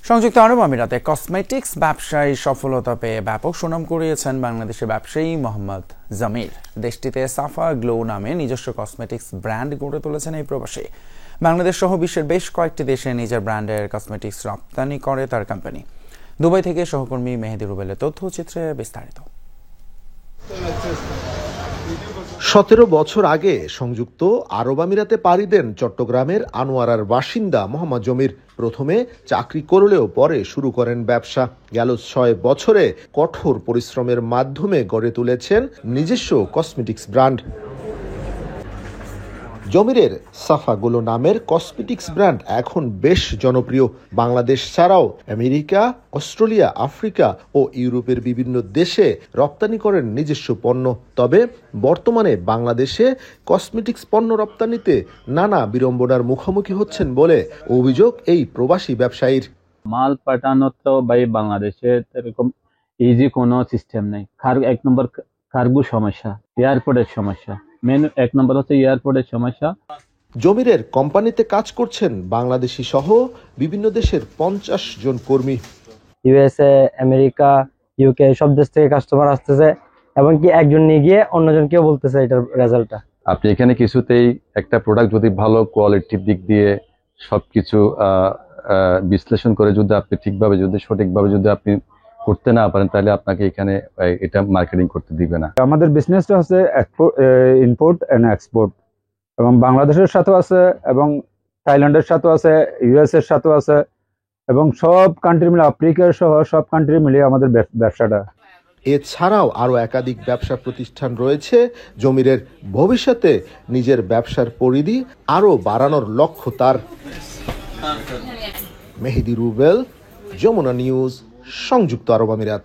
সংযুক্ত আরব আমিরাতে কসমেটিক্স ব্যবসায় সফলতা পেয়ে ব্যাপক সুনাম কুড়িয়েছেন বাংলাদেশের ব্যবসায়ী মোহাম্মদ জামির। দেশটিতে সাফা গ্লো নামে নিজস্ব কসমেটিক্স ব্র্যান্ড গড়ে তুলেছেন এই প্রবাসী। বাংলাদেশ সহ বিশ্বের বেশ কয়েকটি দেশে নিজের ব্র্যান্ডের কসমেটিক্স রপ্তানি করে তার কোম্পানি। দুবাই থেকে সহকর্মী মেহেদি রুবেলের তথ্যচিত্রে বিস্তারিত। 17 বছর আগে সংযুক্ত আরব আমিরাতে পাড়ি দেন চট্টগ্রামের আনোয়ারার বাসিন্দা মোহাম্মদ জমির। প্রথমে চাকরি করলেও পরে শুরু করেন ব্যবসা। গেল 6 বছরে কঠোর পরিশ্রমের মাধ্যমে গড়ে তুলেছেন নিজস্ব কসমেটিক্স ব্র্যান্ড। জমিরের সাফাগুলো নামের কসমেটিক্স ব্র্যান্ড এখন বেশ জনপ্রিয়। বাংলাদেশ ছাড়াও আমেরিকা, অস্ট্রেলিয়া, আফ্রিকা ও ইউরোপের বিভিন্ন দেশে রপ্তানি করেন নিজস্ব পণ্য। তবে বর্তমানে বাংলাদেশে কসমেটিক্স পণ্য রপ্তানিতে নানা বিড়ম্বনার মুখোমুখি হচ্ছেন বলে অভিযোগ এই প্রবাসী ব্যবসায়ীর। মাল পাঠানো তো ভাই বাংলাদেশে এরকম ইজি কোনো সিস্টেম নেই। এক নম্বর কার্গো সমস্যা, এয়ারপোর্টের সমস্যা, মেন এক নম্বর হচ্ছে এয়ারপোর্টের সমস্যা। জমিরের কোম্পানিতে কাজ করছেন বাংলাদেশি সহ বিভিন্ন দেশের 50 জন কর্মী। ইউএসএ, আমেরিকা, ইউকে সব দেশ থেকে কাস্টমার আসতেছে এবং কি একজন নিয়ে গিয়ে অন্যজনকেও বলতেছে এটার রেজাল্টটা। আপনি এখানে কিছুতেই একটা প্রোডাক্ট যদি ভালো কোয়ালিটির দিক দিয়ে সবকিছু বিশ্লেষণ করে যদি আপনি ঠিকভাবে সঠিকভাবে আপনি করতে না পারেন, তাহলে আপনাকে এখানে এটা মার্কেটিং করতে দিবে না। আমাদের বিজনেসটা হচ্ছে ইম্পোর্ট এন্ড এক্সপোর্ট, এবং বাংলাদেশের সাথেও আছে এবং থাইল্যান্ডের সাথেও আছে, ইউএস এর সাথেও আছে, এবং সব কান্ট্রি মিলে, আফ্রিকা সহ সব কান্ট্রি মিলিয়ে আমাদের ব্যবসাটা। এছাড়াও আরো একাধিক ব্যবসা প্রতিষ্ঠান রয়েছে জমিরের। ভবিষ্যতে নিজের ব্যবসার পরিধি আরো বাড়ানোর লক্ষ্য তার। মেহেদি রুবেল, যমুনা নিউজ, সংযুক্ত আরব আমিরাত।